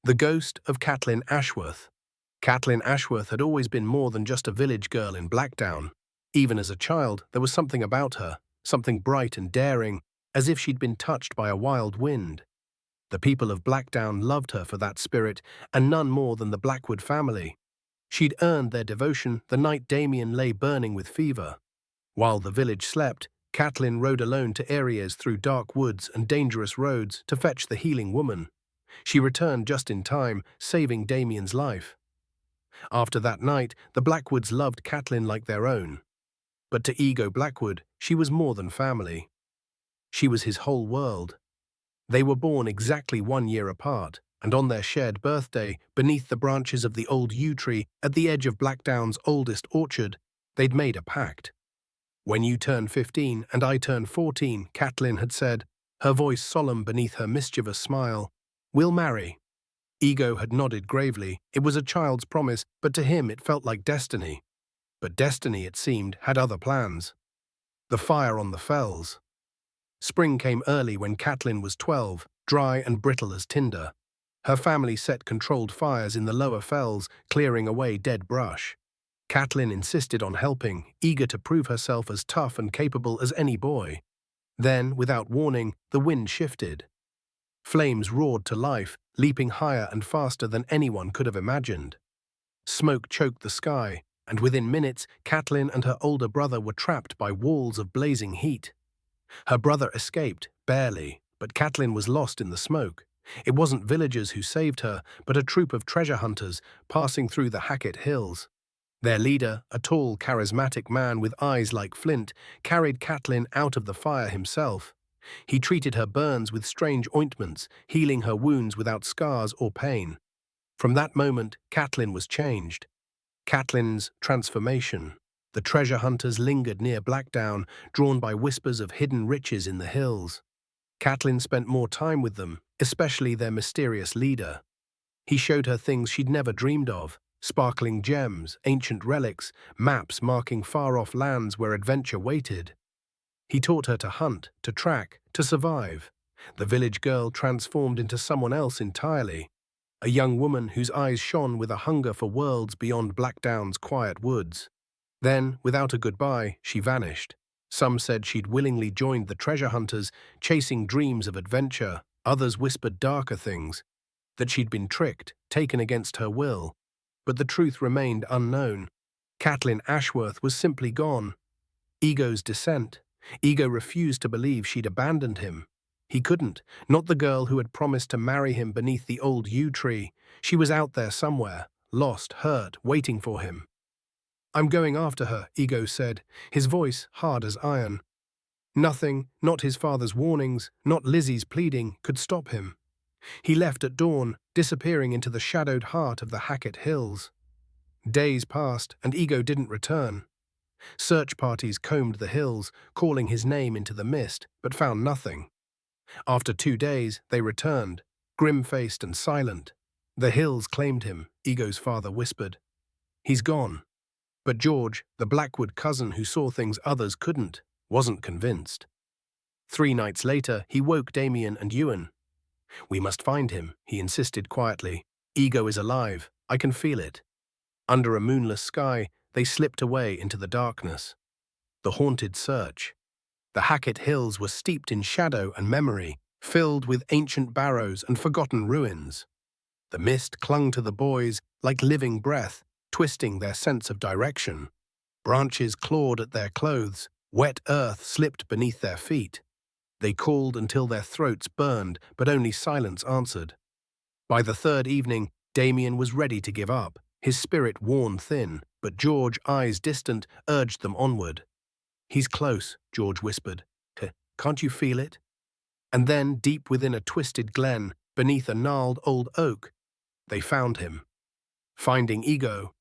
The ghost of Catelyn Ashworth. Catelyn Ashworth had always been more than just a village girl in Blackdown. Even as a child, there was something about her, something bright and daring, as if she'd been touched by a wild wind. The people of Blackdown loved her for that spirit, and none more than the Blackwood family. She'd earned their devotion the night Damien lay burning with fever. While the village slept, Catelyn rode alone to areas through dark woods and dangerous roads to fetch the healing woman. She returned just in time, saving Damien's life. After that night, the Blackwoods loved Catelyn like their own. But to Ego Blackwood, she was more than family. She was his whole world. They were born exactly 1 year apart, and on their shared birthday, beneath the branches of the old yew tree at the edge of Blackdown's oldest orchard, they'd made a pact. "When you turn 15 and I turn 14, Catelyn had said, her voice solemn beneath her mischievous smile, "we'll marry." Ego had nodded gravely. It was a child's promise, but to him it felt like destiny. But destiny, it seemed, had other plans. The fire on the fells. Spring came early when Catelyn was 12, dry and brittle as tinder. Her family set controlled fires in the lower fells, clearing away dead brush. Catelyn insisted on helping, eager to prove herself as tough and capable as any boy. Then, without warning, the wind shifted. Flames roared to life, leaping higher and faster than anyone could have imagined. Smoke choked the sky, and within minutes, Catelyn and her older brother were trapped by walls of blazing heat. Her brother escaped, barely, but Catelyn was lost in the smoke. It wasn't villagers who saved her, but a troop of treasure hunters passing through the Hackett Hills. Their leader, a tall, charismatic man with eyes like flint, carried Catelyn out of the fire himself. He treated her burns with strange ointments, healing her wounds without scars or pain. From that moment, Catelyn was changed. Catelyn's transformation. The treasure hunters lingered near Blackdown, drawn by whispers of hidden riches in the hills. Catelyn spent more time with them, especially their mysterious leader. He showed her things she'd never dreamed of, sparkling gems, ancient relics, maps marking far-off lands where adventure waited. He taught her to hunt, to track, to survive. The village girl transformed into someone else entirely, a young woman whose eyes shone with a hunger for worlds beyond Blackdown's quiet woods. Then, without a goodbye, she vanished. Some said she'd willingly joined the treasure hunters, chasing dreams of adventure. Others whispered darker things, that she'd been tricked, taken against her will. But the truth remained unknown. Catelyn Ashworth was simply gone. Ego's descent. Ego refused to believe she'd abandoned him. He couldn't, not the girl who had promised to marry him beneath the old yew tree. She was out there somewhere, lost, hurt, waiting for him. "I'm going after her," Ego said, his voice hard as iron. Nothing, not his father's warnings, not Lizzie's pleading, could stop him. He left at dawn, disappearing into the shadowed heart of the Hackett Hills. Days passed, and Ego didn't return. Search parties combed the hills, calling his name into the mist, but found nothing. After 2 days, they returned, grim-faced and silent. "The hills claimed him," Ego's father whispered. "He's gone." But George, the Blackwood cousin who saw things others couldn't, wasn't convinced. 3 nights later, he woke Damien and Ewan. "We must find him," he insisted quietly. "Ego is alive. I can feel it." Under a moonless sky, they slipped away into the darkness. The haunted search. The Hackett Hills were steeped in shadow and memory, filled with ancient barrows and forgotten ruins. The mist clung to the boys like living breath, twisting their sense of direction. Branches clawed at their clothes, wet earth slipped beneath their feet. They called until their throats burned, but only silence answered. By the 3rd evening, Damien was ready to give up, his spirit worn thin, but George, eyes distant, urged them onward. "He's close," George whispered. "Can't you feel it?" And then, deep within a twisted glen, beneath a gnarled old oak, they found him. Finding Ego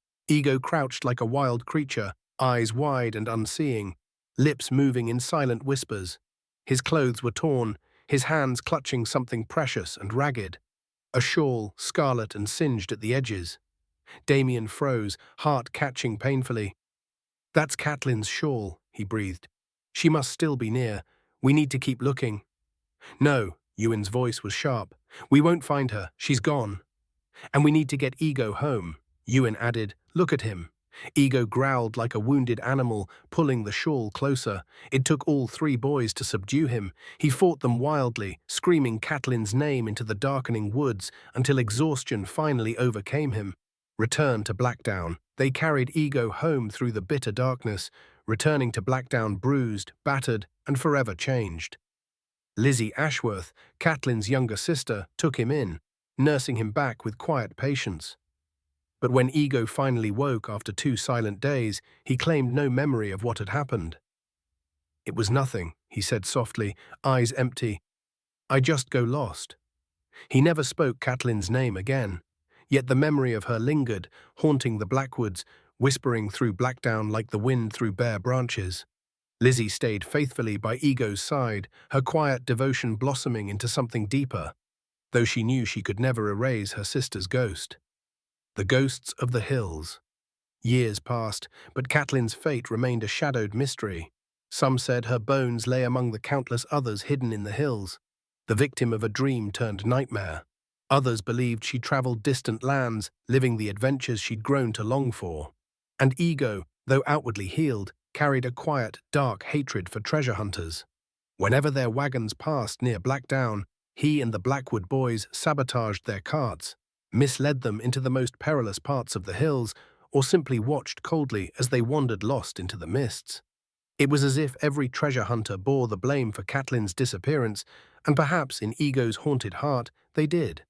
crouched like a wild creature, eyes wide and unseeing, lips moving in silent whispers. His clothes were torn, his hands clutching something precious and ragged, a shawl, scarlet and singed at the edges. Damien froze, heart catching painfully. "That's Catelyn's shawl," he breathed. "She must still be near. We need to keep looking." "No," Ewan's voice was sharp. "We won't find her. She's gone." And we need to get Ego home. Ewan added, "Look at him." Ego growled like a wounded animal, pulling the shawl closer. It took all three boys to subdue him. He fought them wildly, screaming Catelyn's name into the darkening woods until exhaustion finally overcame him. Returned to Blackdown, they carried Ego home through the bitter darkness, returning to Blackdown bruised, battered, and forever changed. Lizzie Ashworth, Catelyn's younger sister, took him in, nursing him back with quiet patience. But when Ego finally woke after 2 silent days, he claimed no memory of what had happened. "It was nothing," he said softly, eyes empty. "I just go lost." He never spoke Catelyn's name again, yet the memory of her lingered, haunting the Blackwoods, whispering through Blackdown like the wind through bare branches. Lizzie stayed faithfully by Ego's side, her quiet devotion blossoming into something deeper, though she knew she could never erase her sister's ghost. The ghosts of the hills. Years passed, but Catelyn's fate remained a shadowed mystery. Some said her bones lay among the countless others hidden in the hills, the victim of a dream turned nightmare. Others believed she traveled distant lands, living the adventures she'd grown to long for. And Ego, though outwardly healed, carried a quiet, dark hatred for treasure hunters. Whenever their wagons passed near Blackdown, he and the Blackwood boys sabotaged their carts, misled them into the most perilous parts of the hills, or simply watched coldly as they wandered lost into the mists. It was as if every treasure hunter bore the blame for Catelyn's disappearance, and perhaps in Ego's haunted heart they did.